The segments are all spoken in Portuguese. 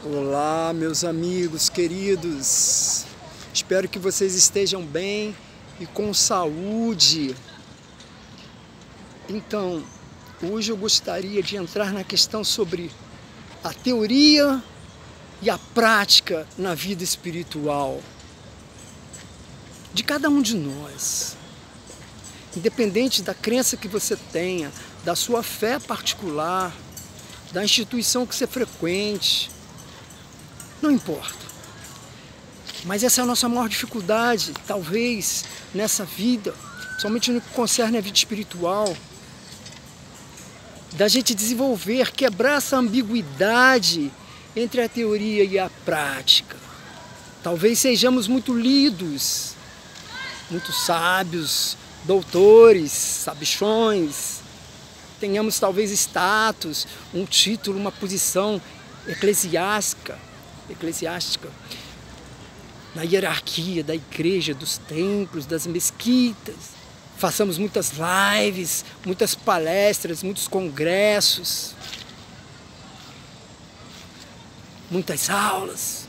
Olá, meus amigos queridos, espero que vocês estejam bem e com saúde. Então, hoje eu gostaria de entrar na questão sobre a teoria e a prática na vida espiritual de cada um de nós. Independente da crença que você tenha, da sua fé particular, da instituição que você frequente, não importa. Mas essa é a nossa maior dificuldade, talvez, nessa vida, somente no que concerne a vida espiritual, da gente desenvolver, quebrar essa ambiguidade entre a teoria e a prática. Talvez sejamos muito lidos, muito sábios, doutores, sabichões, tenhamos talvez status, um título, uma posição eclesiástica, na hierarquia da igreja, dos templos, das mesquitas. Façamos muitas lives, muitas palestras, muitos congressos, muitas aulas,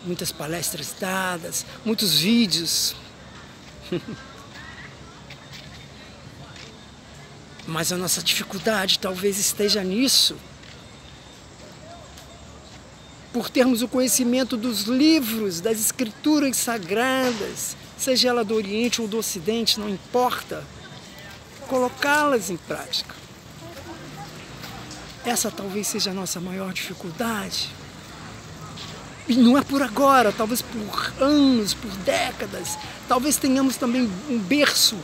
muitas palestras dadas, muitos vídeos. Mas a nossa dificuldade talvez esteja nisso. Por termos o conhecimento dos livros, das escrituras sagradas, seja ela do Oriente ou do Ocidente, não importa, colocá-las em prática. Essa talvez seja a nossa maior dificuldade. E não é por agora, talvez por anos, por décadas. Talvez tenhamos também um berço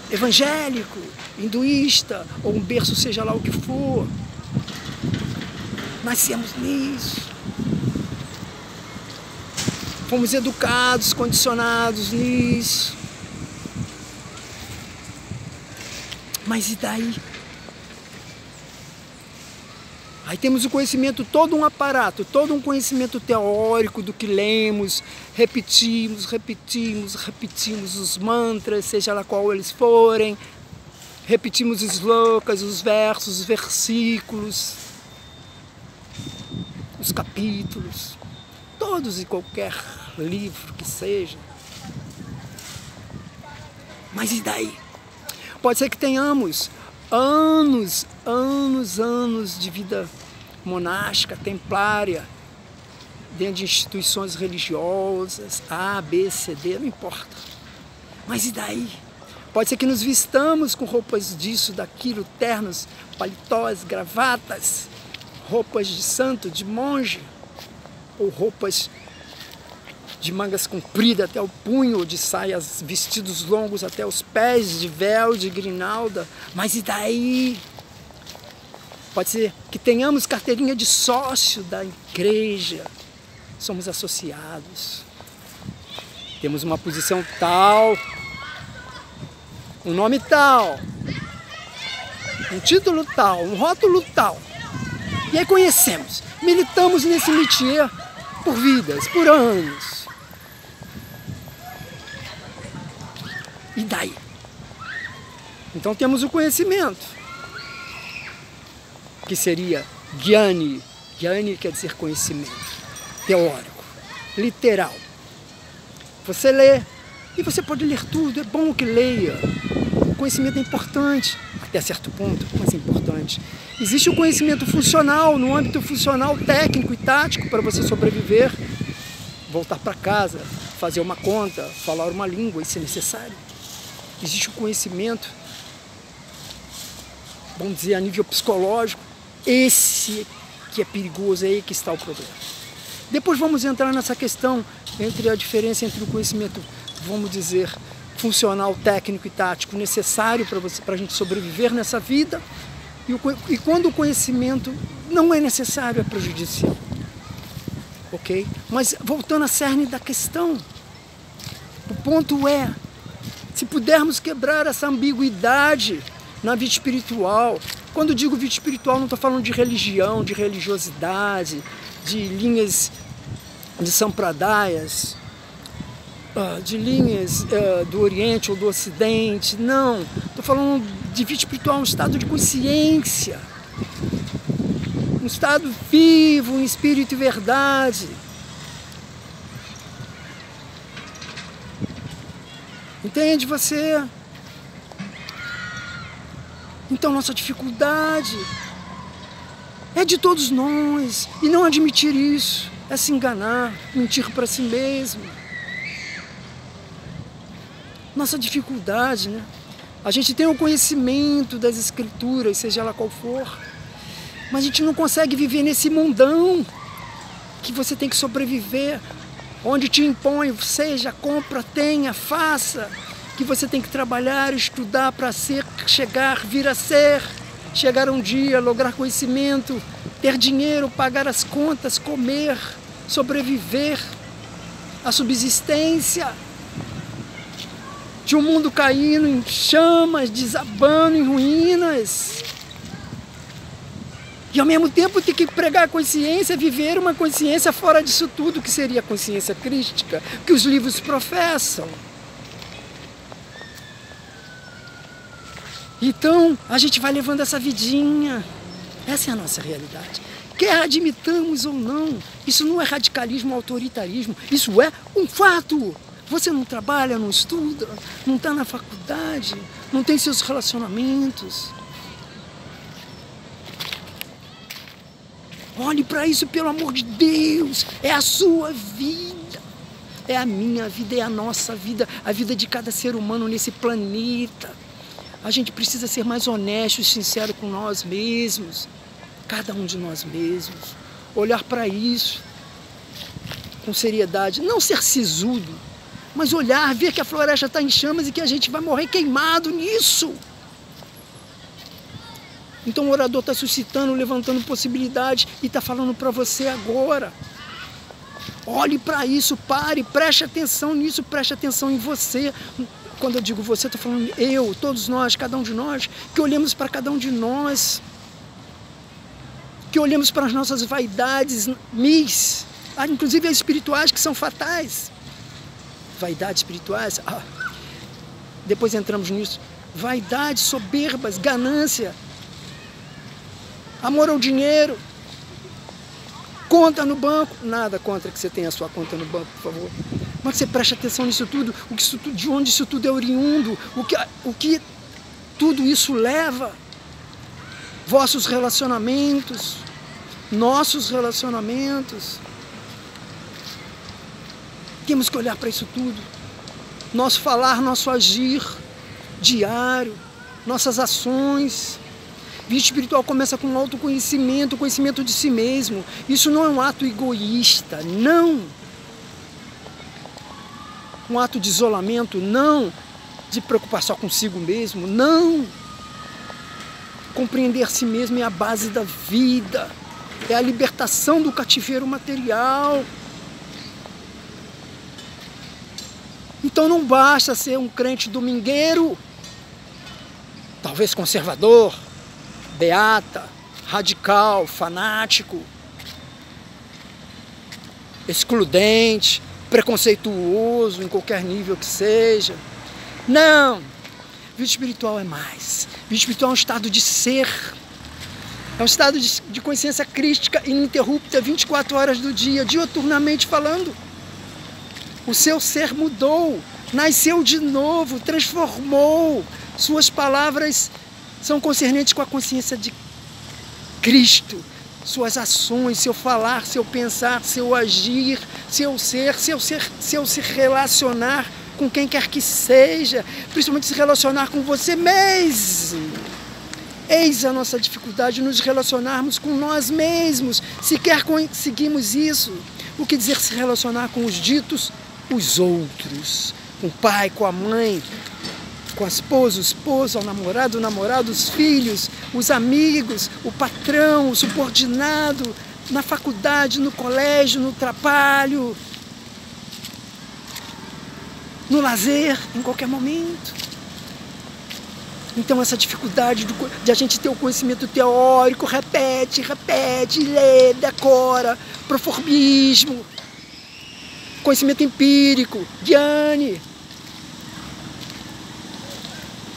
evangélico, hinduísta, ou um berço seja lá o que for. Nascemos nisso. Fomos educados, condicionados nisso. Mas e daí? Aí temos o conhecimento, todo um aparato, todo um conhecimento teórico do que lemos, repetimos os mantras, seja lá qual eles forem, repetimos os slokas, os versos, os versículos, os capítulos. Todos e qualquer livro que seja. Mas e daí? Pode ser que tenhamos anos de vida monástica, templária, dentro de instituições religiosas, A, B, C, D, não importa. Mas e daí? Pode ser que nos vistamos com roupas disso, daquilo, ternos, paletós, gravatas, roupas de santo, de monge, ou roupas de mangas compridas até o punho, ou de saias, vestidos longos até os pés, de véu, de grinalda. Mas e daí? Pode ser que tenhamos carteirinha de sócio da igreja, somos associados, temos uma posição tal, um nome tal, um título tal, um rótulo tal. E aí conhecemos, militamos nesse métier por vidas, por anos. E daí? Então temos o conhecimento, que seria Gyani. Gyani quer dizer conhecimento, teórico, literal. Você lê, e você pode ler tudo, é bom que leia. O conhecimento é importante, até certo ponto, mas é importante. Existe o conhecimento funcional, no âmbito funcional, técnico e tático, para você sobreviver, voltar para casa, fazer uma conta, falar uma língua, isso é necessário. Existe o conhecimento, vamos dizer, a nível psicológico, esse que é perigoso, é aí que está o problema. Depois vamos entrar nessa questão entre a diferença entre o conhecimento, vamos dizer, funcional, técnico e tático, necessário para a gente sobreviver nessa vida, e quando o conhecimento não é necessário, é prejudicial. Ok? Mas voltando à cerne da questão, o ponto é, se pudermos quebrar essa ambiguidade na vida espiritual, quando digo vida espiritual não estou falando de religião, de religiosidade, de linhas de sampradayas, de linhas do Oriente ou do Ocidente, não. Estou falando de vida espiritual, um estado de consciência, um estado vivo, em espírito e verdade. Entende você? Então nossa dificuldade é de todos nós, e não admitir isso é se enganar, mentir para si mesmo. Nossa dificuldade, né? A gente tem o conhecimento das escrituras, seja ela qual for, mas a gente não consegue viver nesse mundão que você tem que sobreviver, onde te impõe, seja, compra, tenha, faça, que você tem que trabalhar, estudar para ser, chegar, vir a ser, chegar um dia, lograr conhecimento, ter dinheiro, pagar as contas, comer, sobreviver, a subsistência de um mundo caindo em chamas, desabando em ruínas. E ao mesmo tempo ter que pregar a consciência, viver uma consciência fora disso tudo, que seria a consciência crística, que os livros professam. Então, a gente vai levando essa vidinha. Essa é a nossa realidade. Quer admitamos ou não, isso não é radicalismo, autoritarismo, isso é um fato. Você não trabalha, não estuda, não está na faculdade, não tem seus relacionamentos. Olhe para isso, pelo amor de Deus. É a sua vida, é a minha vida, é a nossa vida, a vida de cada ser humano nesse planeta. A gente precisa ser mais honesto e sincero com nós mesmos, cada um de nós mesmos. Olhar para isso com seriedade, não ser sisudo, mas olhar, ver que a floresta está em chamas e que a gente vai morrer queimado nisso. Então o orador está suscitando, levantando possibilidades e está falando para você agora. Olhe para isso, pare, preste atenção nisso, preste atenção em você. Quando eu digo você, estou falando eu, todos nós, cada um de nós, que olhemos para cada um de nós, que olhemos para as nossas vaidades, inclusive as espirituais, que são fatais. Vaidades espirituais, depois entramos nisso. Vaidades, soberbas, ganância, amor ao dinheiro, conta no banco. Nada contra que você tenha a sua conta no banco, por favor. Mas você preste atenção nisso tudo, de onde isso tudo é oriundo, o que tudo isso leva. Vossos relacionamentos, nossos relacionamentos. Temos que olhar para isso tudo. Nosso falar, nosso agir diário, nossas ações. Vida espiritual começa com autoconhecimento, o conhecimento de si mesmo. Isso não é um ato egoísta, não. Um ato de isolamento, não. De preocupar só consigo mesmo, não. Compreender si mesmo é a base da vida. É a libertação do cativeiro material. Então não basta ser um crente domingueiro, talvez conservador, beata, radical, fanático, excludente, preconceituoso em qualquer nível que seja. Não! Vida espiritual é mais. Vida espiritual é um estado de ser. É um estado de consciência crística ininterrupta 24 horas do dia, diuturnamente falando. O seu ser mudou, nasceu de novo, transformou. Suas palavras são concernentes com a consciência de Cristo. Suas ações, seu falar, seu pensar, seu agir, seu se relacionar com quem quer que seja, principalmente se relacionar com você mesmo. Eis a nossa dificuldade, nos relacionarmos com nós mesmos. Se quer conseguirmos isso, o que dizer se relacionar com os ditos os outros, com o pai, com a mãe, com a esposa, o esposo, o namorado, os filhos, os amigos, o patrão, o subordinado, na faculdade, no colégio, no trabalho, no lazer, em qualquer momento. Então essa dificuldade de a gente ter o conhecimento teórico, repete, lê, decora, proformismo, conhecimento empírico, Diane.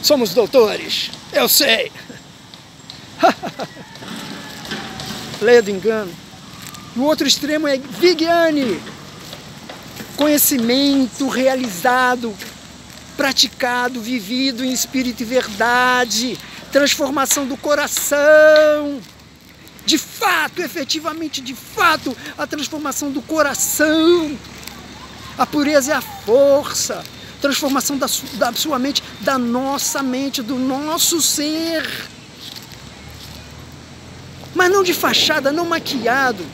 Somos doutores, eu sei. Leia do engano. O outro extremo é Vigyani, conhecimento realizado, praticado, vivido em espírito e verdade, transformação do coração. De fato, efetivamente, de fato, a transformação do coração. A pureza é a força, transformação da sua mente, da nossa mente, do nosso ser. Mas não de fachada, não maquiado,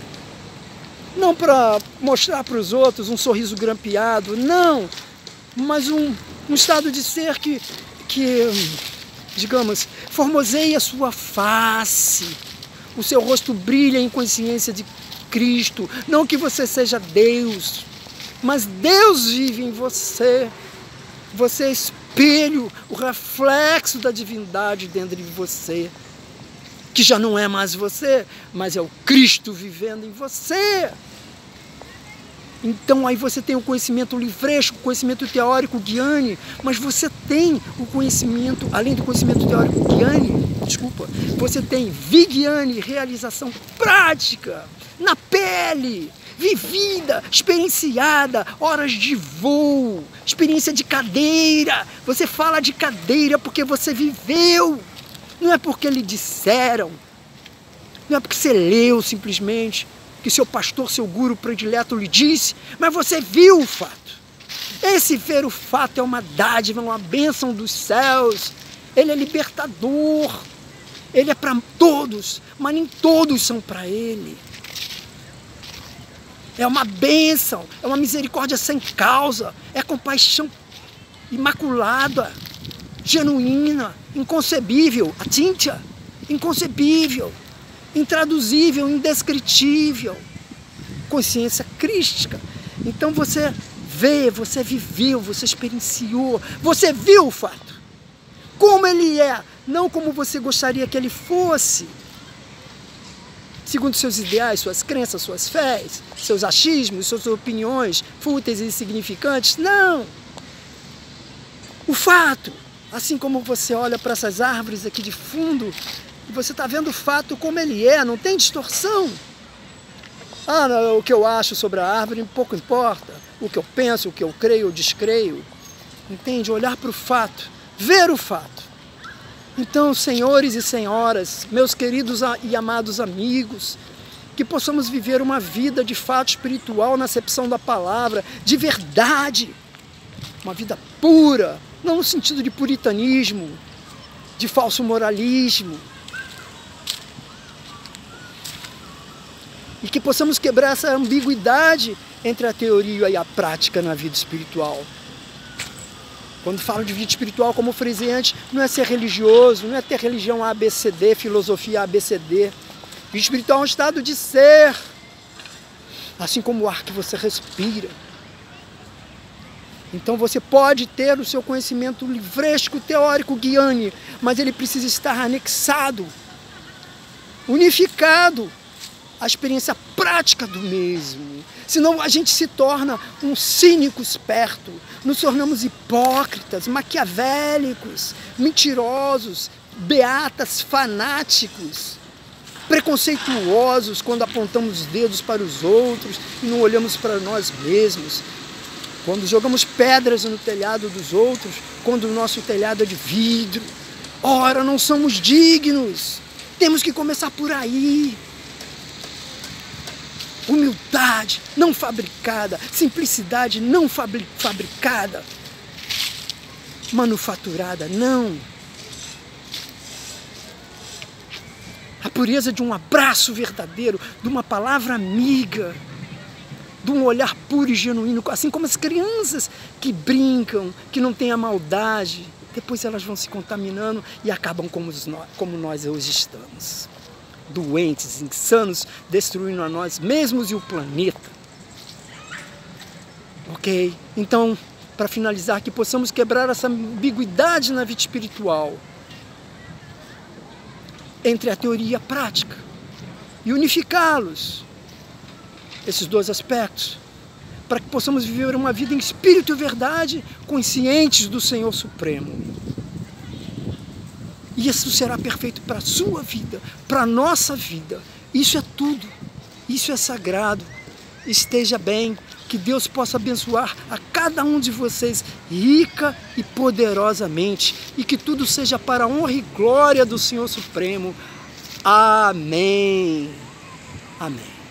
não para mostrar para os outros um sorriso grampeado, não, mas um estado de ser que, digamos, formoseia a sua face, o seu rosto brilha em consciência de Cristo, não que você seja Deus, mas Deus vive em você, você é espelho, o reflexo da divindade dentro de você, que já não é mais você, mas é o Cristo vivendo em você. Então aí você tem o conhecimento livresco, o conhecimento teórico Gyani, mas você tem o conhecimento, além do conhecimento teórico Gyani, você tem Vigyani, realização prática, na pele, vivida, experienciada, horas de voo, experiência de cadeira. Você fala de cadeira porque você viveu. Não é porque lhe disseram, não é porque você leu simplesmente, que seu pastor, seu guru predileto lhe disse, mas você viu o fato. Esse ver o fato é uma dádiva, uma bênção dos céus. Ele é libertador, ele é para todos, mas nem todos são para ele. É uma bênção, é uma misericórdia sem causa, é compaixão imaculada, genuína, inconcebível, atíntia, inconcebível, intraduzível, indescritível, consciência crística. Então você vê, você viveu, você experienciou, você viu o fato, como ele é, não como você gostaria que ele fosse, segundo seus ideais, suas crenças, suas fés, seus achismos, suas opiniões fúteis e insignificantes, não. O fato, assim como você olha para essas árvores aqui de fundo, você está vendo o fato como ele é, não tem distorção. O que eu acho sobre a árvore pouco importa, o que eu penso, o que eu creio ou descreio. Entende? Olhar para o fato, ver o fato. Então, senhores e senhoras, meus queridos e amados amigos, que possamos viver uma vida de fato espiritual na acepção da palavra, de verdade, uma vida pura, não no sentido de puritanismo, de falso moralismo, e que possamos quebrar essa ambiguidade entre a teoria e a prática na vida espiritual. Quando falo de vida espiritual, como eu frisei antes, não é ser religioso, não é ter religião ABCD, filosofia ABCD. Vida espiritual é um estado de ser, assim como o ar que você respira. Então você pode ter o seu conhecimento livresco, teórico, Gyani, mas ele precisa estar anexado, unificado à experiência prática do mesmo. Senão a gente se torna um cínico esperto, nos tornamos hipócritas, maquiavélicos, mentirosos, beatas, fanáticos, preconceituosos quando apontamos os dedos para os outros e não olhamos para nós mesmos. Quando jogamos pedras no telhado dos outros, quando o nosso telhado é de vidro. Ora, não somos dignos. Temos que começar por aí. Humildade não fabricada, simplicidade não fabricada, manufaturada, não. A pureza de um abraço verdadeiro, de uma palavra amiga, de um olhar puro e genuíno, assim como as crianças que brincam, que não têm a maldade, depois elas vão se contaminando e acabam como nós hoje estamos. Doentes, insanos, destruindo a nós mesmos e o planeta. Ok? Então, para finalizar, que possamos quebrar essa ambiguidade na vida espiritual entre a teoria e a prática e unificá-los, esses dois aspectos, para que possamos viver uma vida em espírito e verdade, conscientes do Senhor Supremo. E isso será perfeito para a sua vida, para a nossa vida Isso é tudo, isso é sagrado. Esteja bem, que Deus possa abençoar a cada um de vocês rica e poderosamente, e que tudo seja para a honra e glória do Senhor Supremo. Amém. Amém.